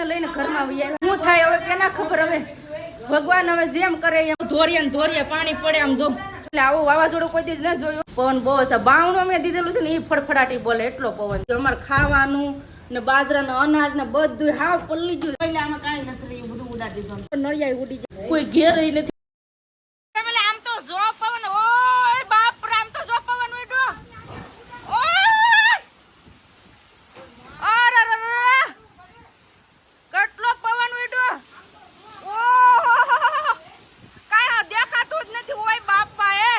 ને લઈને ઘરમાં વહી આવ્યા. શું થાય હવે કેના ખબર? હવે ભગવાન હવે જેમ કરે એમ. ધોરિયા પાણી પડે આમ જો. એટલે આવું વાવાઝોડું કોઈ દી ન જોયું. પવન બહુ છે. બાવણું મેં દીધેલું છે ને એ ફડફડાટી બોલે એટલો પવન. અમારે ખાવાનું ને બાજરાનું અનાજ ને બધું હાવ પલ્લી ગયું. એટલે આમાં કાંઈ નથી રહ્યું, બધું ઉડાડી દીધું. નળિયા ઉડી જાય, કોઈ ઘેર નથી. આમ તો જો પવન, ઓય બાપ રે, આમ તો જો પવન ઉડ્યો. ઓય અરે કેટલો પવન ઉડ્યો. ઓહ કાંઈ દેખાતું જ નથી. ઓય બાપા એ,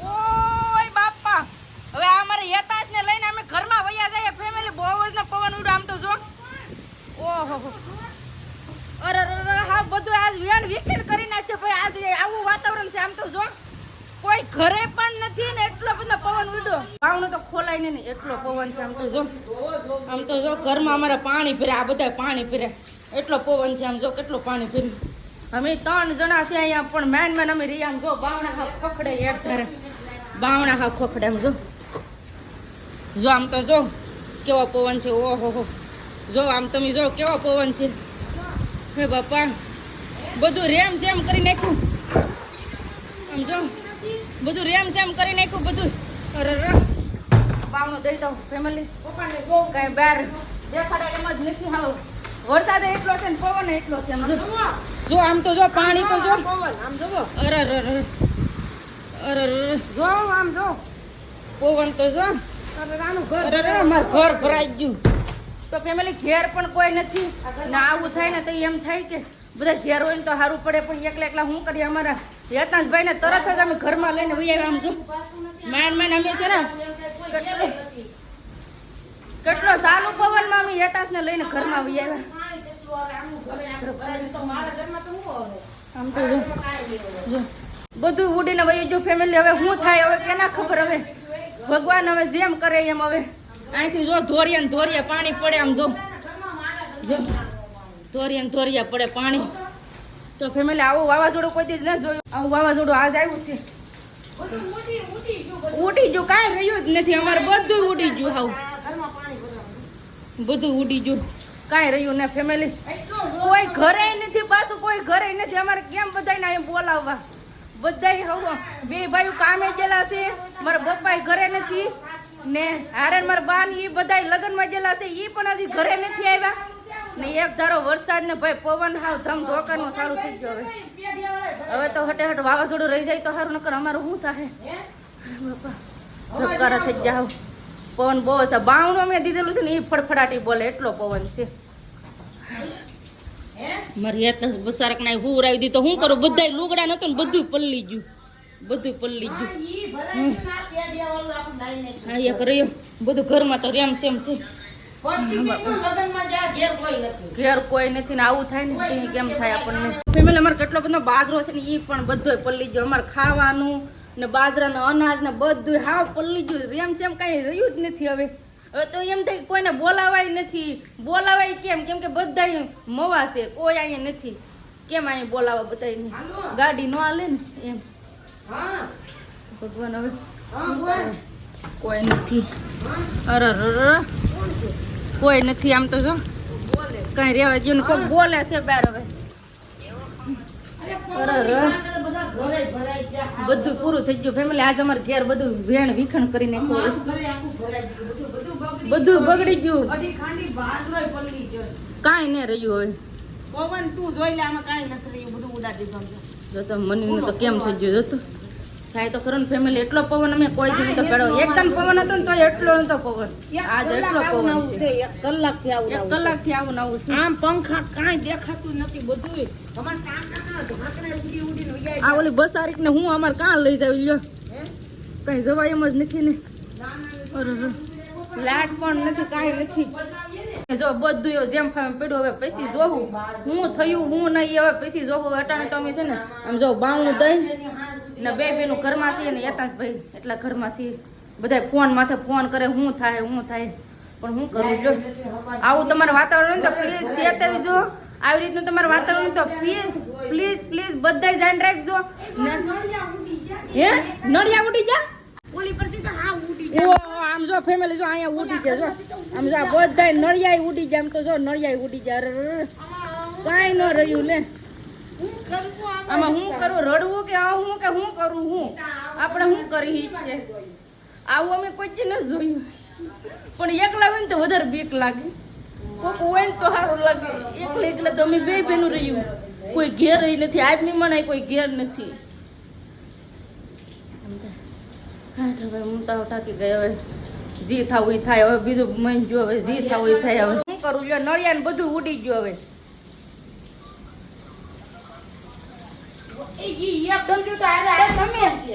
ઓય બાપા. હવે અમારે યતાશ ને લઈને અમે ઘરમાં વયા જઈએ. ફેમિલી બહુ જ ને પવન ઉડ્યો. આમ તો જો, ઓહો અરે હા બધું આજ વેણ વિખેર કરી નાખ્યો ભાઈ. આજ આવું વાતાવરણ છે. આમ તો જો કોઈ ઘરે પણ નથી ને એટલો બધો પવન ઉડ્યો. બાવણું તો ખોલાય ને એટલો પવન છે. આમ તો જો ઘરમાં અમારે પાણી ભર્યા. આ બધા પાણી ભર્યા એટલો પવન છે. આમ જો કેટલું પાણી ભર્યું. અમે 3 જણા છે અહીંયા, પણ મેન અમે રહી. આમ જો બાવણા હા ખખડે એક ધારે. બાવણા હા ખખડે. આમ જો આમ તો જો કેવો પવન છે. ઓહો જો આમ તમે જો કેવો પવન છે. હે બાપા બધું રેમ સેમ કરી નાખ્યું. આમ જો બધું રેમ સેમ કરી નાખ્યું બધું. અરે બાવણું દઈ દઉં ફેમિલી. પપ્પાને જો કઈ બહાર દેખાડે એમ જ નથી. હાવ વરસાદ એટલો છે ને પવન એટલો છે. જો આમ તો જો પાણી તો જો પવન. આમ જો અરે જો આમ જો પવન તો જો. અરે અમારું ઘર ભરાઈ ગયું. તો ફેમિલી ઘેર પણ કોઈ નથી ને. આવું થાય ને તો એમ થાય કે બધા ઘેર હોય ને તો સારું પડે. પણ એકલા શું કરીએ? અમારા યતાશભાઈ ને તરત જ અમે ઘરમાં લઈને વહી આવ્યા. આમ જો માન અમે છે ને કેટલો સારું પવનમાં અમે યતાશ ને લઈને ઘરમાં વહી આવ્યા. આમ તો જો બધું ઉડીને વહી ગયું ફેમિલી. હવે શું થાય હવે કેના ખબર? હવે ભગવાન હવે જેમ કરે એમ. હવે અહીંથી જો ધોરિયા પાણી પડે. આમ જો ધોરિયા પડે પાણી. તો ફેમિલી આવું વાવાઝોડું કોઈ દી ન જોયું. આવું વાવાઝોડું આજ આવ્યું છે. ઉડી ગયું, કાંઈ રહ્યું જ નથી. અમારે બધું ઉડી ગયું. હાવ બધું ઉડી ગયું, કાંઈ રહ્યું ને ફેમિલી. કોઈ ઘરે નથી, પાછું કોઈ ઘરે નથી. અમારે કેમ બધાને એમ બોલાવવા? બધા હવે 2 ભાઈઓ કામે ગયેલા છે. મારા પપ્પા ઘરે નથી ને હારે મારા બા ને એ બધા લગ્નમાં ગયેલા છે. એ પણ હજી ઘરે નથી આવ્યા ને. એક ધારો વરસાદ ને ભાઈ પવન હાવ ધમ ધોકાનું સારું થઈ ગયું. હવે તો હટે વાવાઝોડું રહી જાય તો સારું. નકર અમારું શું થાય ધબકારા થઈ જાવ. પવન બહુ છે. બાવણું મેં દીધેલું છે ને એ ફડફડાટી બોલે એટલો પવન છે. મારી હેત બસારક ના હું ઉરાવી દી તો શું કરું? બધા લુગડા નતું ને બધું પલ્લી ગયું. હા એક રહ્યો બધું ઘરમાં તો રેમ સેમ છે. ઘેર કોઈ નથી ને આવું થાય ને કેમ થાય આપણને? ફેમિલી અમારે કેટલો બધો બાજરો છે ને એ પણ બધો પલ્લી ગયો. અમારે ખાવાનું ને બાજરાનું અનાજ ને બધું હાવ પલ્લી ગયું. રેમ સેમ કઈ રહ્યું જ નથી. હવે તો એમ થાય કોઈને બોલાવાય નથી. બોલાવાય કેમ કે બધા મવા છે. કોઈ અહીંયા નથી. કેમ અહીંયા બોલાવા? બધા ગાડી ન હાલે ને એમ. ભગવાન હવે કોઈ નથી. અરે કોઈ નથી. આમ તો જો કઈ રેવા જેવું કોઈ બોલે છે બાર. હવે બધું પૂરું થઈ ગયું ફેમિલી. આજ અમારે ઘેર બધું વેણ વિખણ કરી નાખ્યું. બધું બગડી ગયું. કાંઈ નહીં રહ્યું. હવે પવન તું જોઈ લે, આમાં કાંઈ નથી રહ્યું. બધું ઉડાડી દીધું. જો તો મને તો કેમ થઈ ગયું? જોતું થાય તો ખરું ને ફેમિલી. એટલો પવન અમે કોઈ દી નતો પડ્યો. એકદમ પવન હતો ને તો એટલો નતો પવન. આજ એટલો પવન છે. 1 કલાકથી આવું આવું છે. આમ પંખા કાંઈ દેખાતું નથી. બધું આ ઓલી બસારીક ને હું અમારે કાં લઈ જાવ? લ્યો કઈ જવાય એમ જ નથી ને. લાટ પણ નથી, કાંઈ નથી. જો બધું જેમ પડ્યું. હવે પછી જોવું હું થયું હું નહીં. હવે પછી જોવું. અટાણે તો અમે છે ને આમ જો બાવણું દઈ ને 2 બેનું ઘરમાં છીએ ને યતાશભાઈ એટલા ઘરમાં છીએ. બધા ફોન માથે ફોન કરે શું થાય પણ શું કરવું? જો આવું તમારું વાતાવરણ તો પ્લીઝ ચેતવજો. આવી રીતનું તમારું વાતાવરણ તો પ્લીઝ બધા ધ્યાન રાખજો. હે નળિયા ઉડી જા ઓલી પરથી તો હા ઉડી જા. આમ જો ફેમિલી જો અહીંયા ઉડી જાય. જો આમ જો આ બધાય નળિયાય ઉડી જાય. આમ તો જો નળિયાય ઉડી જાય. અરે કાંઈ ન રહ્યું લે. આમાં હું કરું? રડવું કે હું કરું? આપણે શું કરી છે? આવું અમે કોઈ જ નથી જોયું. પણ એકલા હોય ને તો વધારે બીક લાગે. કોક હોય ને તો સારું લાગે. એકલા તો અમે બે બેનું રહ્યું. કોઈ ઘેર નથી. આજની મને કોઈ ઘેર નથી. હવે હું તો થાકી ગઈ. હવે જી થવું એ થાય. હવે બીજું મન જો. હવે જી થવું એ થાય. હવે શું કરું? લ્યો નળિયા ને બધું ઉડી ગયું. હવે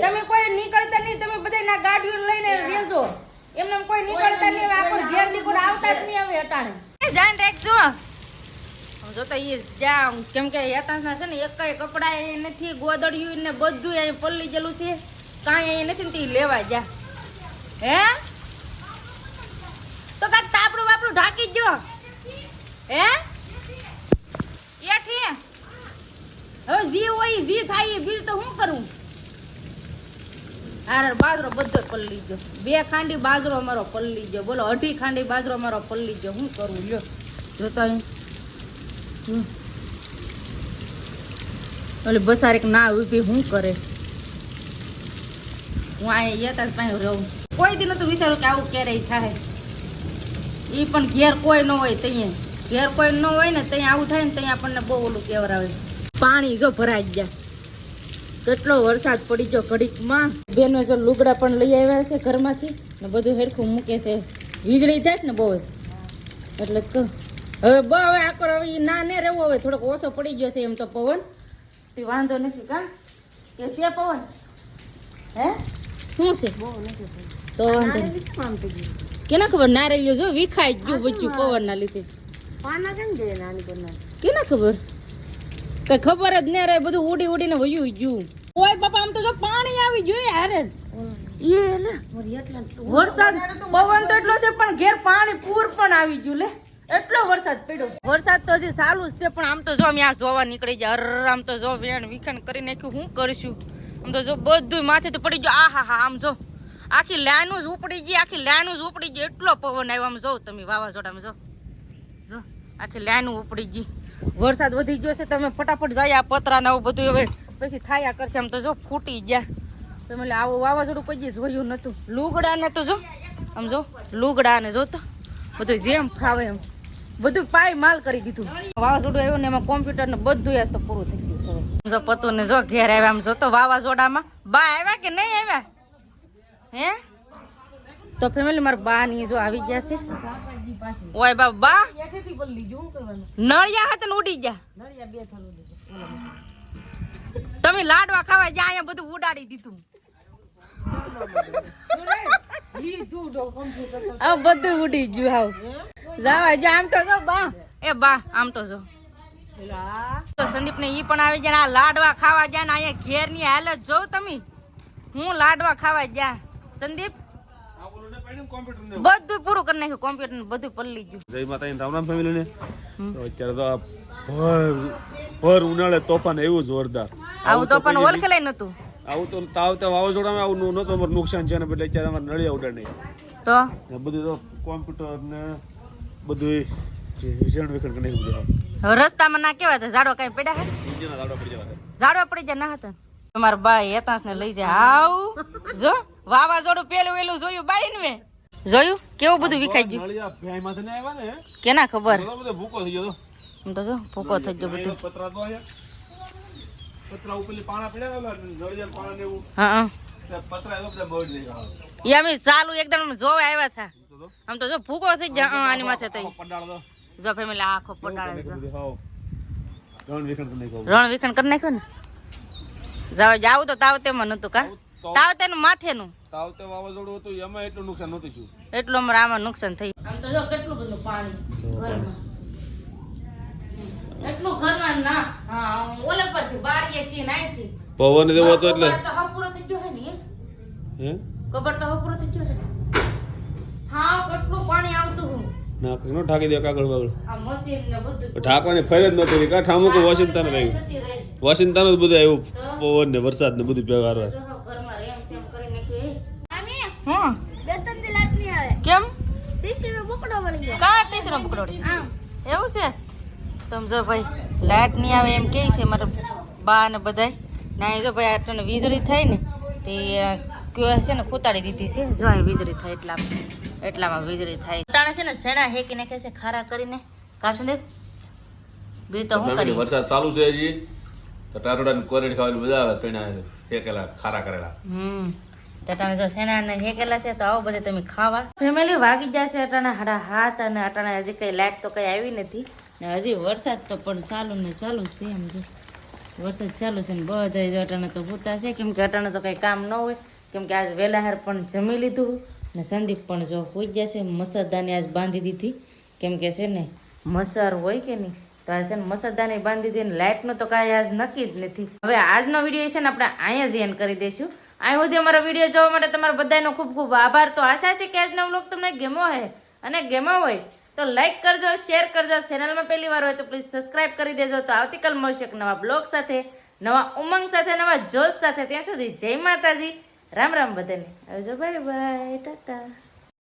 તમે કોઈ નીકળતા નહીં. તમે બધા ના ગાડીઓ લઈને રહેજો. એમને કોઈ નીકળતા નહીં. આખો ઘેર ની કોઈ આવતા જ નહીં. હવે અટાણે જાન રાખજો. જો તો એ જ્યાં કેમ કે હેતાંસના છે ને એકાય કપડા એ નથી. ગોદડિયું ને બધું અહીં પલ્લી ગયેલું છે. કાંઈ અહીં નથી ને તે લેવા જા. હે તો કાંઈક તાપડું બાપડું ઢાંકી જ જો. હે એઠી હવે જી હોય જી થાય બીજું તો શું કરું? હારે બાજરો બધો પલ્લી ગયો. 2 ખાંડી બાજરો અમારો પલ્લી ગયો. બોલો 2.5 ખાંડી બાજરો અમારો પલ્લી ગયો. શું કરવું? લ્યો જોતા ઓલી બસારીક ના ઉભી શું કરે? હું આ યતા પાસે રહું. કોઈ દી નતું વિચારું કે આવું ક્યારેય થાય. એ પણ ઘેર કોઈ ન હોય ત્યાં. ઘેર કોઈ ન હોય ને ત્યાં આવું થાય ને ત્યાં આપણને બહુ ઓલું કેવરાવે. પાણી જો ભરાઈ ગયા. કેટલો વરસાદ પડી ગયો ઘડીકમાં. બેનો જો લુગડા પણ લઈ આવ્યા છે ઘરમાંથી ને બધું હેરખું મૂકે છે. વીજળી થાય ને બહુ એટલે કહું હવે હવે આખો હવે એ ના ને રહેવો. હવે થોડોક ઓછો પડી ગયો છે એમ તો પવન. તે વાંધો નથી. કા કે છે પવન? હે શું છે? તો વાંધો કેના ખબર? નારેલિયો જો વિખાઈ ગયું બધું પવન ના લીધે. કેના ખબર? કઈ ખબર જ ને રે. બધું ઉડી ઉડીને વયું ગયું. ઓય બાપા આમ તો જો પાણી આવી ગયું. હારે વરસાદ પવન તો એટલો છે પણ ઘેર પાણી પૂર પણ આવી ગયું. લે એટલો વરસાદ પડ્યો. વરસાદ તો હજી ચાલુ જ છે પણ આમ તો જો અમે આ જોવા નીકળી જાય. આમ તો જો વેણ વિખણ કરી નાખ્યું. શું કરીશું? આમ તો જો બધું માથે તો પડી ગયું. આ હા આમ જો આખી લાઈન જ ઉપડી ગઈ. આખી લાઈન જ ઉપડી ગઈ. એટલો પવન આવ્યો. આમ જો તમે વાવાઝોડામાં જો આખી લાઈન ઉપડી ગઈ. વરસાદ વધી ગયો છે. તમે ફટાફટ જાય. આ પતરા ને આવું બધું હવે પછી થાયા કરશે. આમ તો જો ફૂટી ગયા. તમે આવું વાવાઝોડું કોઈ દી જોયું નતું. લુગડા ને તો જો આમ જો લુગડા ને જો તો બધું જેમ ફાવે એમ બધું પાય માલ કરી દીધું. વાવાઝોડું આવ્યું ને એમાં કોમ્પ્યુટર ને બધું યાર તો પૂરું થઈ ગયું છે. જો પતો ને જો ઘેર આવ્યા. આમ જો તો વાવાઝોડામાં બા આવ્યા કે નહીં આવ્યા? હે તો ફેમિલી મારા બા ની જો આવી ગયા છે. ઓય બાબા નળિયા હાથ ને ઉડી ગયા. તમે લાડવા ખાવા જા. અહીંયા બધું ઉડાડી દીધું. બધું ઉડી ગયું. હાવ જાવા જો. આમ તો જો બા એ બા આમ તો જો તો સંદીપ ને ઈ પણ આવી જાય. આ લાડવા ખાવા જાય ને અહીંયા ઘેર ની હાલત જોઉં તમે. હું લાડવા ખાવા જા સંદીપ બધું પૂરું કરી નાખ્યું. કોમ્પ્યુટર ને બધું પલ્લી ગયું. જય માતા રામ રામ ફેમિલી ને. અત્યારે તો ભર ઉનાળે તોફાન એવું જોરદાર. આવું તોફાન ઓળખેલાય નતું. આવું તો તાવ વાવાઝોડામાં આવું નતું. અમારે નુકસાન છે ને એટલે અત્યારે અમારે નળિયા ઉડાડે તો બધું તો કોમ્પ્યુટર ને બધું વિખંડ કરી નાખ્યું. હવે રસ્તામાં ના કેવા હતા ઝાડવા કઈ પડ્યા? ઝાડવા પડી જાય ના હતા. તમારા બાઈ હેતાંસ ને લઈ જાય. આવ જો વાવાઝોડું પેલું વેલું જોયું બાઈ ને જોયું કેવું બધું વિખાઈ ગયું. કેના ખબર? ભૂકો થઈ ગયો. તો જો ભૂકો થઈ ગયો બધું. હા એ અમે ચાલુ એકદમ જોવા આવ્યા હતા. આમ તો જો ભૂકો થઈ જાય આની માથે તો જો ફેમિલી આખો પટાળે રણ વિખંડ કરી નાખ્યો ને. જાવ તો તાવતેમાં નતું કા? તાવતેનું માથેનું તાવતે વાવાઝોડું હતું એમાં એટલું નુકસાન નતું થયું. એટલું અમારે આમાં નુકસાન થયું. આમ તો જો કેટલું બધું પાણી ઘરમાં. એટલું ઘરમાં ના હા ઓલે પરથી બારીએથી નાઈથી પવન દેવો તો એટલે તો હપુરો થઈ ગયો હે ને. હે કબર તો હપુરો થઈ ગયો છે. હા કેટલું પાણી આવતું હું ના નો ઠાકી દે કાગળ બાગળ. આ મશીન ને બધું ઠાકવાની ફરજ નહોતી. કા ઠામું કે વોશિંગટન રહી. વોશિંગટન જ બધું આવ્યું. પવન ને વરસાદ ને બધું ભેગા હારવા. ઘરમાં રેમ સેમ કરી નાખ્યું. હા બે ત્રણ લાખ ની આવે કેમ? ટીસી નો પકડો છે ને બકડોડી એવું છે તમ જો ભાઈ લાઈટ નહીં આવે એમ કે છે મારા બા ને બધાય ના જો ભાઈ આટલું વીજળી થાય ને તે કયો છે ને ખોતાડી દીધી છે જો અહીં વીજળી થાય એટલામાં વીજળી થાય ટાણે છે ને સેણા હેકી નાખે છે ખારા કરીને કાસંદે બીજું તો હું કરી વરસાદ ચાલુ છે હજી તો ટારોડા કોરેડ ખાવાની મજા આવે ચણા ફેકેલા ખારા કરેલા અટાણે જો સેણા ને હેકેલા છે તો આવો બધે તમે ખાવા ફેમિલી વાગી જશે અટાણે 7:30 અને અટાણે હજી કઈ લાઈટ તો કઈ આવી નથી ને હજી વરસાદ તો પણ ચાલુ ને ચાલુ છે એમ જો વરસાદ ચાલુ છે ને બધા જો અટાણે તો ભૂતા છે કેમ કે અટાણે તો કઈ કામ ન હોય કેમ કે આજ વેલાહાર પણ જમી લીધું ને સંદીપ પણ જો હોઈ જશે મસરદાની આજ બાંધી દીધી કેમ કે છે ને મસર હોય કે નહીં તો આ છે ને મસરદાની બાંધી દીધી ને લાઇટનું તો કાંઈ આજ નક્કી જ નથી હવે આજનો વિડીયો છે ને આપણે અહીંયા જ એન્ડ કરી દઈશું અહીં સુધી અમારો વિડીયો જોવા માટે તમારા બધાનો ખૂબ ખૂબ આભાર તો આશા છે કે આજનો વ્લોગ તમને ગમ્યો હે અને ગમ્યો હોય તો લાઈક કરજો શેર કરજો ચેનલમાં પહેલી વાર હોય તો પ્લીઝ સબસ્ક્રાઇબ કરી દેજો તો આવતીકાલ મળશે એક નવા બ્લોગ સાથે નવા ઉમંગ સાથે નવા જોશ સાથે ત્યાં સુધી જય માતાજી રામ રામ બધાને આવજો બાય બાય ટાટા